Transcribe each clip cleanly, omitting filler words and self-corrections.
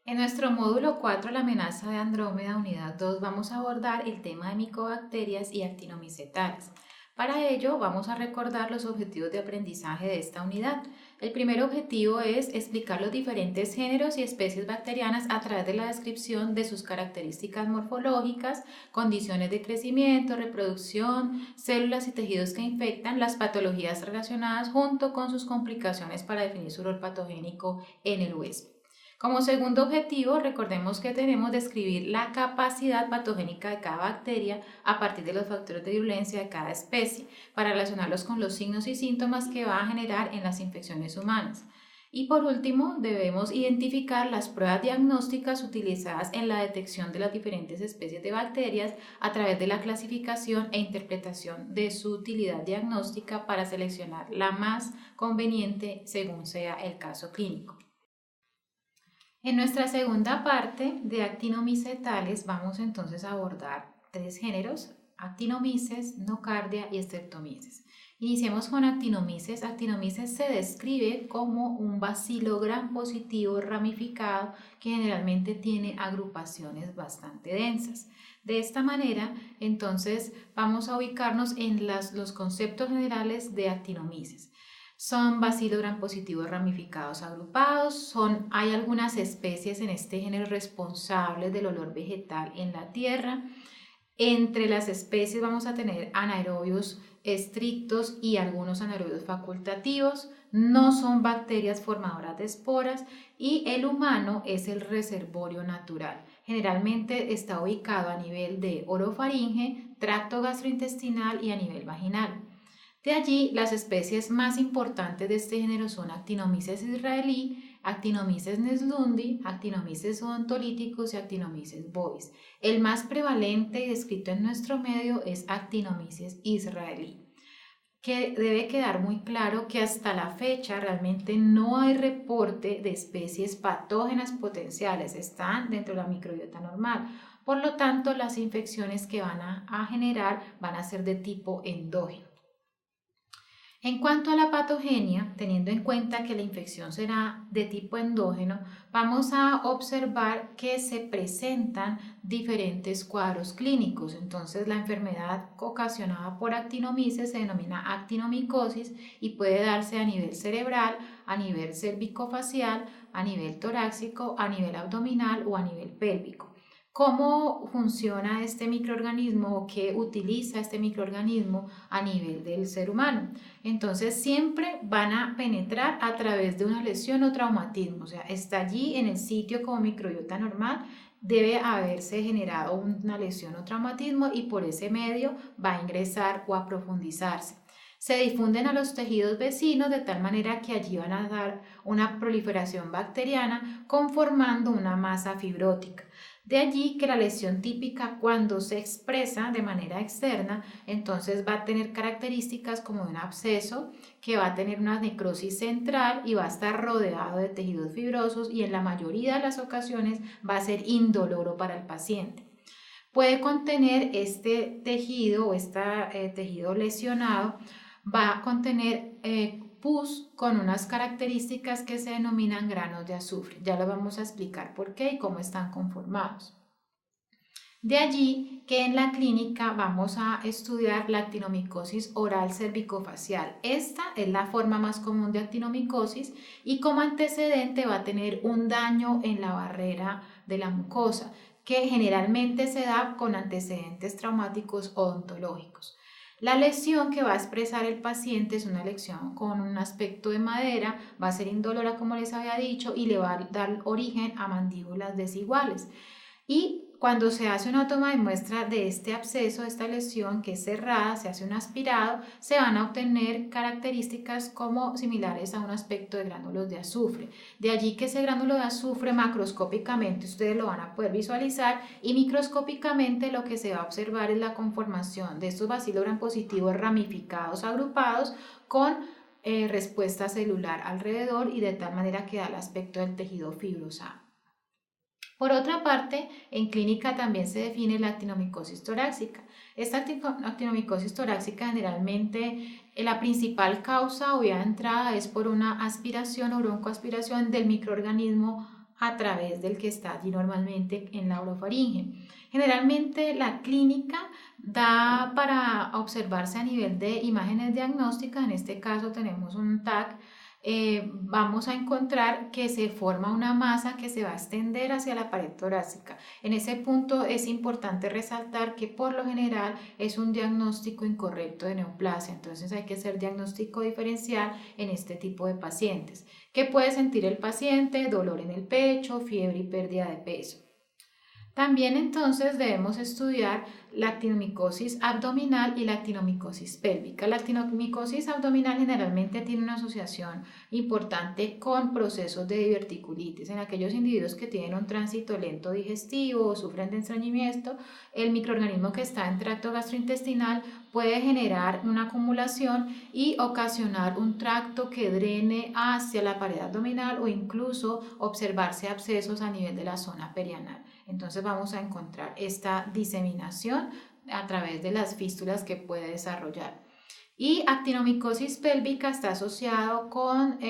En nuestro módulo 4, la amenaza de Andrómeda, unidad 2, vamos a abordar el tema de micobacterias y actinomicetales. Para ello, vamos a recordar los objetivos de aprendizaje de esta unidad. El primer objetivo es explicar los diferentes géneros y especies bacterianas a través de la descripción de sus características morfológicas, condiciones de crecimiento, reproducción, células y tejidos que infectan, las patologías relacionadas junto con sus complicaciones para definir su rol patogénico en el huésped. Como segundo objetivo, recordemos que tenemos que describir la capacidad patogénica de cada bacteria a partir de los factores de virulencia de cada especie, para relacionarlos con los signos y síntomas que va a generar en las infecciones humanas. Y por último, debemos identificar las pruebas diagnósticas utilizadas en la detección de las diferentes especies de bacterias a través de la clasificación e interpretación de su utilidad diagnóstica para seleccionar la más conveniente según sea el caso clínico. En nuestra segunda parte de actinomicetales vamos entonces a abordar tres géneros: actinomices, nocardia y streptomices. Iniciemos con actinomices. Actinomices se describe como un bacilo gram positivo ramificado que generalmente tiene agrupaciones bastante densas. De esta manera, entonces, vamos a ubicarnos en los conceptos generales de actinomices. Son bacilos gram positivos ramificados agrupados. Hay algunas especies en este género responsables del olor vegetal en la tierra. Entre las especies vamos a tener anaerobios estrictos y algunos anaerobios facultativos. No son bacterias formadoras de esporas y el humano es el reservorio natural. Generalmente está ubicado a nivel de orofaringe, tracto gastrointestinal y a nivel vaginal. De allí, las especies más importantes de este género son Actinomyces israelí, Actinomyces neslundi, Actinomyces odontolíticos y Actinomyces bovis. El más prevalente y descrito en nuestro medio es Actinomyces israelí, que debe quedar muy claro que hasta la fecha realmente no hay reporte de especies patógenas potenciales, están dentro de la microbiota normal. Por lo tanto, las infecciones que van a generar van a ser de tipo endógeno. En cuanto a la patogenia, teniendo en cuenta que la infección será de tipo endógeno, vamos a observar que se presentan diferentes cuadros clínicos. Entonces, la enfermedad ocasionada por actinomices se denomina actinomicosis y puede darse a nivel cerebral, a nivel cervicofacial, a nivel torácico, a nivel abdominal o a nivel pélvico. ¿Cómo funciona este microorganismo o qué utiliza este microorganismo a nivel del ser humano? Entonces siempre van a penetrar a través de una lesión o traumatismo, o sea, está allí en el sitio como microbiota normal, debe haberse generado una lesión o traumatismo y por ese medio va a ingresar o a profundizarse. Se difunden a los tejidos vecinos de tal manera que allí van a dar una proliferación bacteriana conformando una masa fibrótica. De allí que la lesión típica, cuando se expresa de manera externa, entonces va a tener características como un absceso que va a tener una necrosis central y va a estar rodeado de tejidos fibrosos y en la mayoría de las ocasiones va a ser indoloro para el paciente. Puede contener este tejido o este tejido lesionado, va a contener pus con unas características que se denominan granos de azufre. Ya lo vamos a explicar por qué y cómo están conformados. De allí que en la clínica vamos a estudiar la actinomicosis oral cervicofacial. Esta es la forma más común de actinomicosis y como antecedente va a tener un daño en la barrera de la mucosa, que generalmente se da con antecedentes traumáticos odontológicos. La lesión que va a expresar el paciente es una lesión con un aspecto de madera, va a ser indolora como les había dicho y le va a dar origen a mandíbulas desiguales. Y cuando se hace una toma de muestra de este absceso, de esta lesión que es cerrada, se hace un aspirado, se van a obtener características como similares a un aspecto de gránulos de azufre. De allí que ese gránulo de azufre macroscópicamente ustedes lo van a poder visualizar y microscópicamente lo que se va a observar es la conformación de estos bacilos gram positivos ramificados, agrupados con respuesta celular alrededor y de tal manera que da el aspecto del tejido fibrosado. Por otra parte, en clínica también se define la actinomicosis torácica. Esta actinomicosis torácica generalmente la principal causa o vía de entrada es por una aspiración o broncoaspiración del microorganismo a través del que está allí normalmente en la orofaringe. Generalmente la clínica da para observarse a nivel de imágenes diagnósticas. En este caso tenemos un TAC. Vamos a encontrar que se forma una masa que se va a extender hacia la pared torácica. En ese punto es importante resaltar que por lo general es un diagnóstico incorrecto de neoplasia, entonces hay que hacer diagnóstico diferencial en este tipo de pacientes. ¿Qué puede sentir el paciente? Dolor en el pecho, fiebre y pérdida de peso. También entonces debemos estudiar la actinomicosis abdominal y la actinomicosis pélvica. La actinomicosis abdominal generalmente tiene una asociación importante con procesos de diverticulitis. En aquellos individuos que tienen un tránsito lento digestivo o sufren de estreñimiento, el microorganismo que está en tracto gastrointestinal puede generar una acumulación y ocasionar un tracto que drene hacia la pared abdominal o incluso observarse abscesos a nivel de la zona perianal. Entonces vamos a encontrar esta diseminación a través de las fístulas que puede desarrollar. Y actinomicosis pélvica está asociado con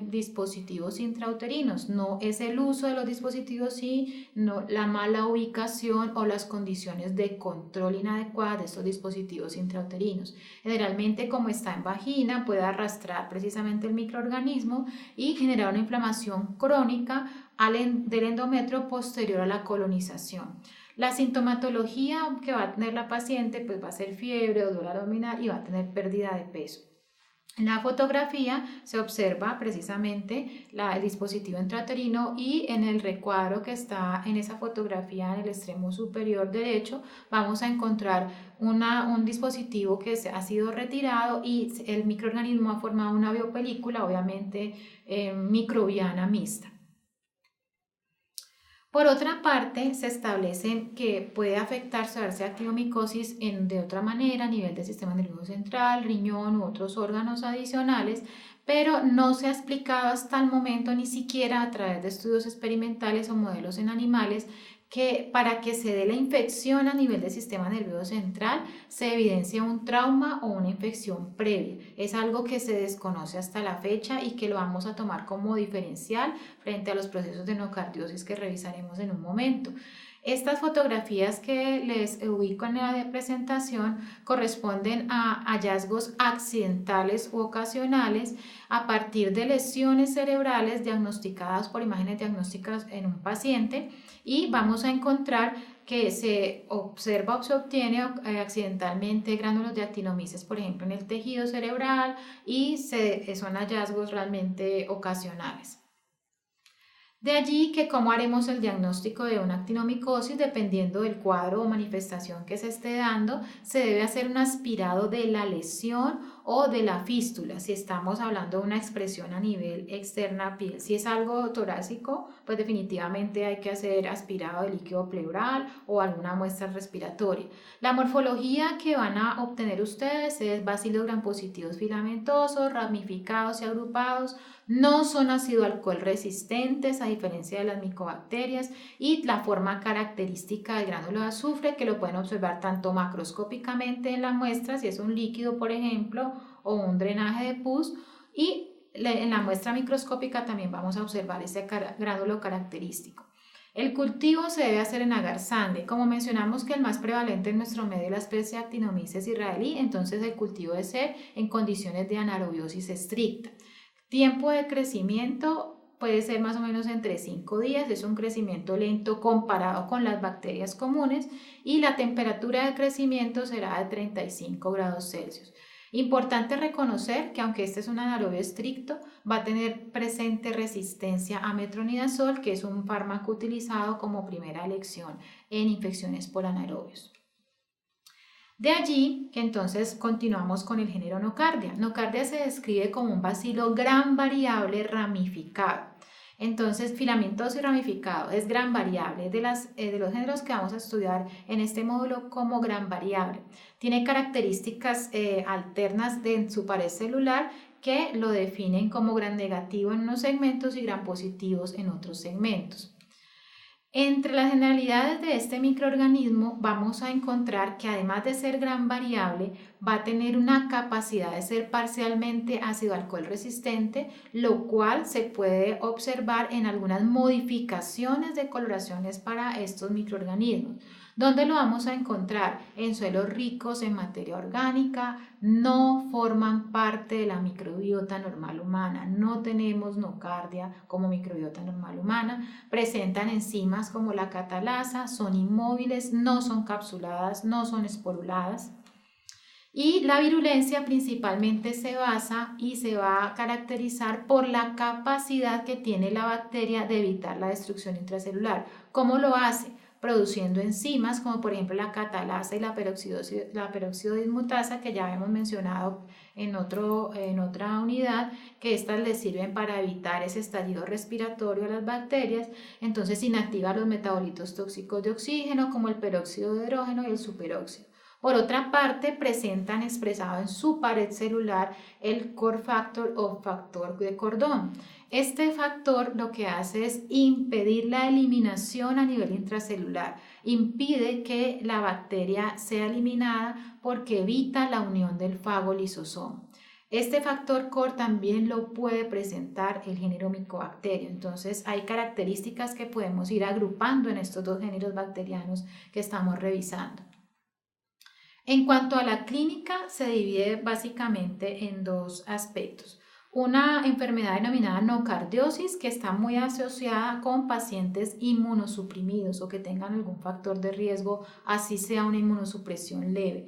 dispositivos intrauterinos. No es el uso de los dispositivos, sino la mala ubicación o las condiciones de control inadecuadas de estos dispositivos intrauterinos. Generalmente, como está en vagina, puede arrastrar precisamente el microorganismo y generar una inflamación crónica del endometrio posterior a la colonización. La sintomatología que va a tener la paciente pues va a ser fiebre, dolor abdominal y va a tener pérdida de peso. En la fotografía se observa precisamente el dispositivo intrauterino y en el recuadro que está en esa fotografía en el extremo superior derecho vamos a encontrar un dispositivo que ha sido retirado y el microorganismo ha formado una biopelícula, obviamente microbiana mixta. Por otra parte, se establece que puede afectarse o darse actinomicosis de otra manera a nivel del sistema nervioso central, riñón u otros órganos adicionales, pero no se ha explicado hasta el momento, ni siquiera a través de estudios experimentales o modelos en animales, que para que se dé la infección a nivel del sistema nervioso central se evidencia un trauma o una infección previa. Es algo que se desconoce hasta la fecha y que lo vamos a tomar como diferencial frente a los procesos de enocardiosis que revisaremos en un momento. Estas fotografías que les ubico en la presentación corresponden a hallazgos accidentales u ocasionales a partir de lesiones cerebrales diagnosticadas por imágenes diagnósticas en un paciente y vamos a encontrar que se observa o se obtiene accidentalmente gránulos de actinomices, por ejemplo, en el tejido cerebral y son hallazgos realmente ocasionales. De allí que cómo haremos el diagnóstico de una actinomicosis, dependiendo del cuadro o manifestación que se esté dando, se debe hacer un aspirado de la lesión o de la fístula, si estamos hablando de una expresión a nivel externa piel. Si es algo torácico, pues definitivamente hay que hacer aspirado de líquido pleural o alguna muestra respiratoria. La morfología que van a obtener ustedes es bacilos gram positivos filamentosos, ramificados y agrupados. No son ácido alcohol resistentes a diferencia de las micobacterias y la forma característica del gránulo de azufre que lo pueden observar tanto macroscópicamente en la muestra, si es un líquido por ejemplo o un drenaje de pus, y en la muestra microscópica también vamos a observar ese gránulo característico. El cultivo se debe hacer en agar sangre. Como mencionamos que el más prevalente en nuestro medio es la especie Actinomyces israelí, entonces el cultivo debe ser en condiciones de anaerobiosis estricta. Tiempo de crecimiento puede ser más o menos entre 5 días, es un crecimiento lento comparado con las bacterias comunes y la temperatura de crecimiento será de 35 grados Celsius. Importante reconocer que aunque este es un anaerobio estricto, va a tener presente resistencia a metronidazol, que es un fármaco utilizado como primera elección en infecciones por anaerobios. De allí que entonces continuamos con el género Nocardia. Nocardia se describe como un bacilo gram variable ramificado. Entonces, filamentoso y ramificado es gran variable, de los géneros que vamos a estudiar en este módulo como gran variable. Tiene características alternas de su pared celular que lo definen como gran negativo en unos segmentos y gran positivos en otros segmentos. Entre las generalidades de este microorganismo vamos a encontrar que además de ser gran variable, va a tener una capacidad de ser parcialmente ácido alcohol resistente, lo cual se puede observar en algunas modificaciones de coloraciones para estos microorganismos. ¿Dónde lo vamos a encontrar? En suelos ricos en materia orgánica, no forman parte de la microbiota normal humana, no tenemos nocardia como microbiota normal humana, presentan enzimas como la catalasa, son inmóviles, no son capsuladas, no son esporuladas. Y la virulencia principalmente se basa y se va a caracterizar por la capacidad que tiene la bacteria de evitar la destrucción intracelular. ¿Cómo lo hace? Produciendo enzimas como por ejemplo la catalasa y la peróxido dismutasa, que ya hemos mencionado en otra unidad, que estas les sirven para evitar ese estallido respiratorio a las bacterias. Entonces inactiva los metabolitos tóxicos de oxígeno como el peróxido de hidrógeno y el superóxido. Por otra parte, presentan expresado en su pared celular el core factor o factor de cordón. Este factor lo que hace es impedir la eliminación a nivel intracelular, impide que la bacteria sea eliminada porque evita la unión del fago-lisosomo. Este factor core también lo puede presentar el género Mycobacterium. Entonces hay características que podemos ir agrupando en estos dos géneros bacterianos que estamos revisando. En cuanto a la clínica, se divide básicamente en dos aspectos. Una enfermedad denominada nocardiosis, que está muy asociada con pacientes inmunosuprimidos o que tengan algún factor de riesgo, así sea una inmunosupresión leve.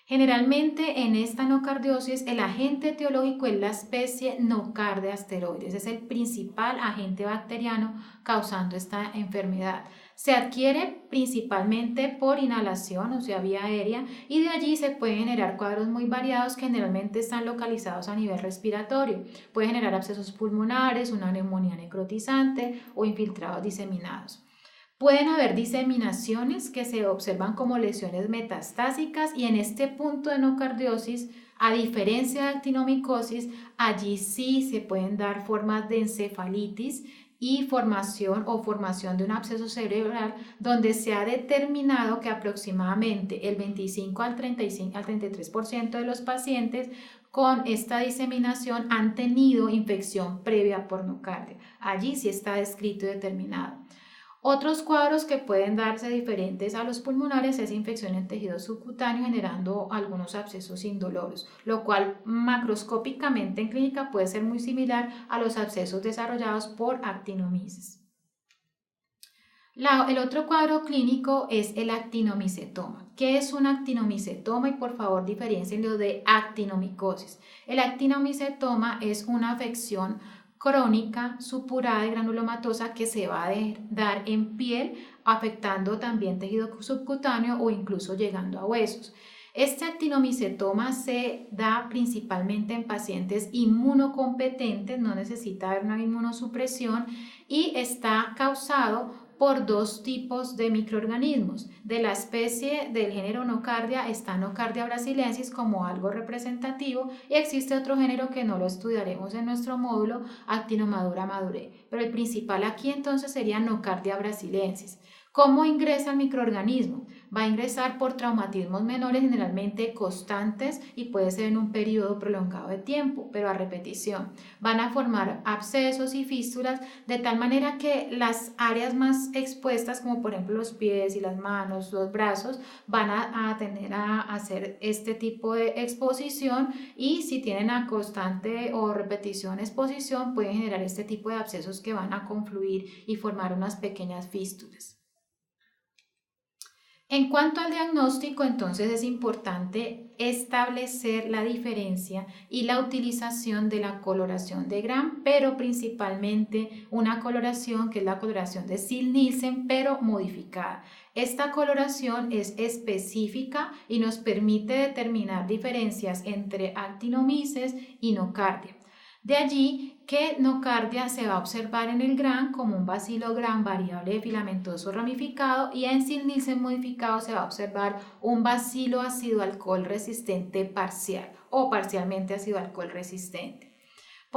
Generalmente en esta nocardiosis el agente etiológico es la especie Nocardia asteroides, es el principal agente bacteriano causando esta enfermedad. Se adquiere principalmente por inhalación, o sea, vía aérea, y de allí se pueden generar cuadros muy variados que generalmente están localizados a nivel respiratorio. Puede generar abscesos pulmonares, una neumonía necrotizante o infiltrados diseminados. Pueden haber diseminaciones que se observan como lesiones metastásicas y en este punto de nocardiosis, a diferencia de actinomicosis, allí sí se pueden dar formas de encefalitis y formación de un absceso cerebral donde se ha determinado que aproximadamente el 25 al 33% de los pacientes con esta diseminación han tenido infección previa por nocardia. Allí sí está descrito y determinado. Otros cuadros que pueden darse diferentes a los pulmonares es infección en tejido subcutáneo generando algunos abscesos indoloros, lo cual macroscópicamente en clínica puede ser muy similar a los abscesos desarrollados por actinomyces. El otro cuadro clínico es el actinomicetoma. ¿Qué es un actinomicetoma? Y por favor diferencienlo de actinomicosis. El actinomicetoma es una afección crónica supurada y granulomatosa que se va a dar en piel, afectando también tejido subcutáneo o incluso llegando a huesos. Este actinomicetoma se da principalmente en pacientes inmunocompetentes, no necesita haber una inmunosupresión y está causado por dos tipos de microorganismos. De la especie del género Nocardia está Nocardia brasiliensis como algo representativo y existe otro género que no lo estudiaremos en nuestro módulo, Actinomadura madurei. Pero el principal aquí entonces sería Nocardia brasiliensis. ¿Cómo ingresa el microorganismo? Va a ingresar por traumatismos menores generalmente constantes y puede ser en un periodo prolongado de tiempo, pero a repetición. Van a formar abscesos y fístulas de tal manera que las áreas más expuestas, como por ejemplo los pies y las manos, los brazos, van a tender a hacer este tipo de exposición y si tienen a constante o repetición exposición pueden generar este tipo de abscesos que van a confluir y formar unas pequeñas fístulas. En cuanto al diagnóstico, entonces es importante establecer la diferencia y la utilización de la coloración de Gram, pero principalmente una coloración que es la coloración de Ziehl-Neelsen, pero modificada. Esta coloración es específica y nos permite determinar diferencias entre actinomyces y nocardia. De allí que nocardia se va a observar en el Gram como un bacilo Gram variable filamentoso ramificado y en Ziehl-Neelsen modificado se va a observar un bacilo ácido alcohol resistente parcial o parcialmente ácido alcohol resistente.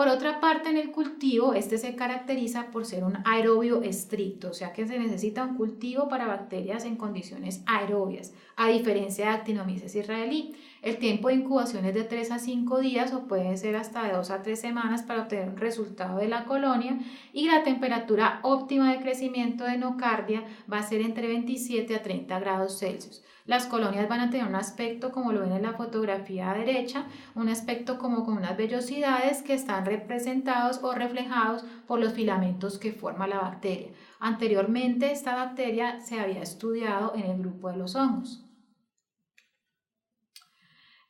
Por otra parte, en el cultivo, este se caracteriza por ser un aerobio estricto, o sea que se necesita un cultivo para bacterias en condiciones aerobias, a diferencia de Actinomyces israelí. El tiempo de incubación es de 3 a 5 días o puede ser hasta de 2 a 3 semanas para obtener un resultado de la colonia, y la temperatura óptima de crecimiento de nocardia va a ser entre 27 a 30 grados Celsius. Las colonias van a tener un aspecto como lo ven en la fotografía derecha, un aspecto como con unas vellosidades que están representados o reflejados por los filamentos que forma la bacteria. Anteriormente esta bacteria se había estudiado en el grupo de los hongos.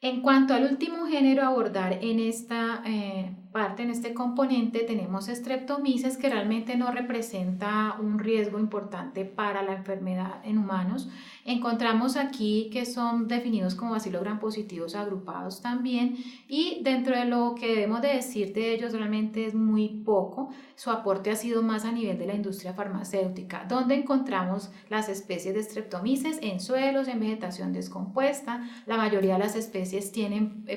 En cuanto al último género a abordar en esta parte, en este componente, tenemos Streptomyces, que realmente no representa un riesgo importante para la enfermedad en humanos. Encontramos aquí que son definidos como bacilos gram positivos agrupados también, y dentro de lo que debemos de decir de ellos realmente es muy poco. Su aporte ha sido más a nivel de la industria farmacéutica, donde encontramos las especies de Streptomyces en suelos, en vegetación descompuesta. La mayoría de las especies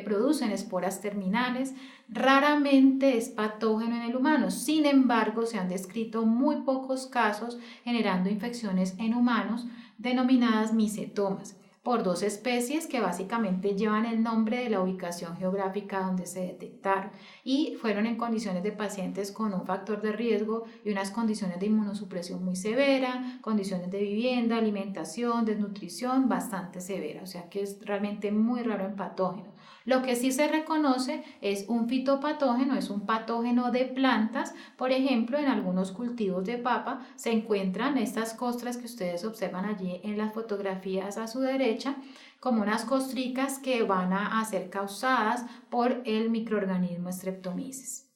producen esporas terminales, raramente es patógeno en el humano. Sin embargo, se han descrito muy pocos casos generando infecciones en humanos denominadas micetomas, por dos especies que básicamente llevan el nombre de la ubicación geográfica donde se detectaron, y fueron en condiciones de pacientes con un factor de riesgo y unas condiciones de inmunosupresión muy severa, condiciones de vivienda, alimentación, desnutrición bastante severa, o sea que es realmente muy raro en patógenos. Lo que sí se reconoce es un fitopatógeno, es un patógeno de plantas. Por ejemplo, en algunos cultivos de papa se encuentran estas costras que ustedes observan allí en las fotografías a su derecha, como unas costricas que van a ser causadas por el microorganismo Streptomyces.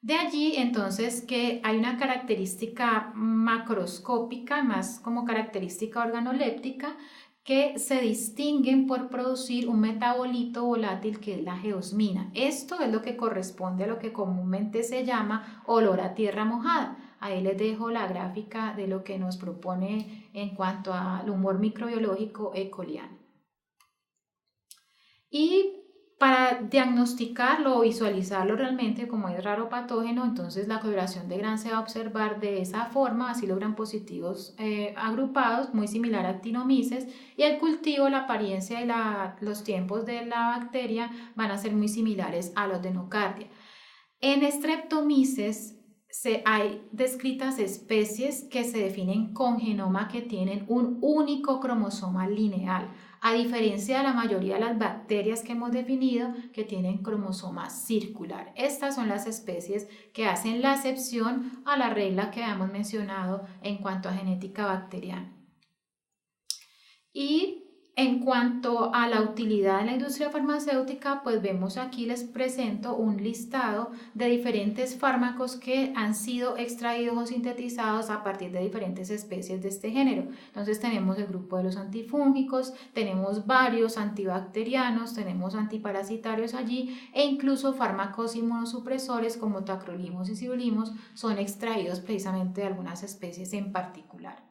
De allí entonces que hay una característica macroscópica, más como característica organoléptica, que se distinguen por producir un metabolito volátil que es la geosmina. Esto es lo que corresponde a lo que comúnmente se llama olor a tierra mojada. Ahí les dejo la gráfica de lo que nos propone en cuanto al humor microbiológico ecoliano. Y para diagnosticarlo o visualizarlo realmente como es raro patógeno, entonces la coloración de Gram se va a observar de esa forma, así logran positivos agrupados, muy similar a Actinomyces, y el cultivo, la apariencia y los tiempos de la bacteria van a ser muy similares a los de nocardia. En Streptomyces hay descritas especies que se definen con genoma que tienen un único cromosoma lineal, a diferencia de la mayoría de las bacterias que hemos definido que tienen cromosoma circular. Estas son las especies que hacen la excepción a la regla que habíamos mencionado en cuanto a genética bacteriana. Y en cuanto a la utilidad en la industria farmacéutica, pues vemos aquí, les presento un listado de diferentes fármacos que han sido extraídos o sintetizados a partir de diferentes especies de este género. Entonces tenemos el grupo de los antifúngicos, tenemos varios antibacterianos, tenemos antiparasitarios allí, e incluso fármacos inmunosupresores como tacrolimus y sibolimus son extraídos precisamente de algunas especies en particular.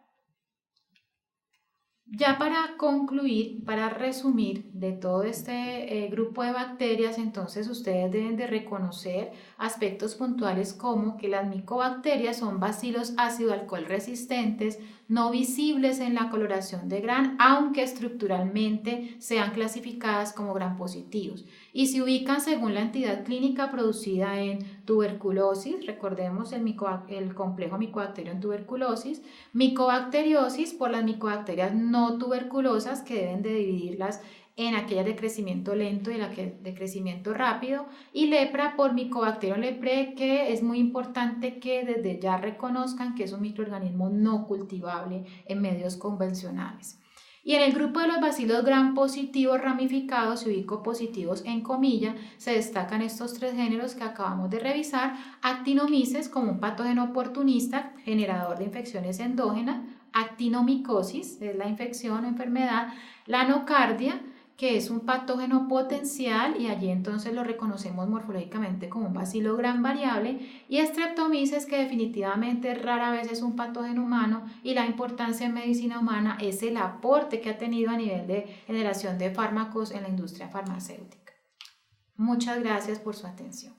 Ya para concluir, para resumir de todo este grupo de bacterias, entonces ustedes deben de reconocer aspectos puntuales como que las micobacterias son bacilos ácido alcohol resistentes, no visibles en la coloración de Gram, aunque estructuralmente sean clasificadas como Gram positivos, y se ubican según la entidad clínica producida en tuberculosis, recordemos el complejo micobacterio en tuberculosis, micobacteriosis por las micobacterias no tuberculosas, que deben de dividirlas en aquellas de crecimiento lento y las de crecimiento rápido, y lepra por Mycobacterium leprae, que es muy importante que desde ya reconozcan que es un microorganismo no cultivable en medios convencionales. Y en el grupo de los bacilos gram positivos ramificados y ubicopositivos en comilla, se destacan estos tres géneros que acabamos de revisar: Actinomyces como un patógeno oportunista generador de infecciones endógenas, actinomicosis, es la infección o enfermedad, la nocardia, que es un patógeno potencial, y allí entonces lo reconocemos morfológicamente como un bacilo gram variable, y Streptomyces, que definitivamente rara vez es un patógeno humano, y la importancia en medicina humana es el aporte que ha tenido a nivel de generación de fármacos en la industria farmacéutica. Muchas gracias por su atención.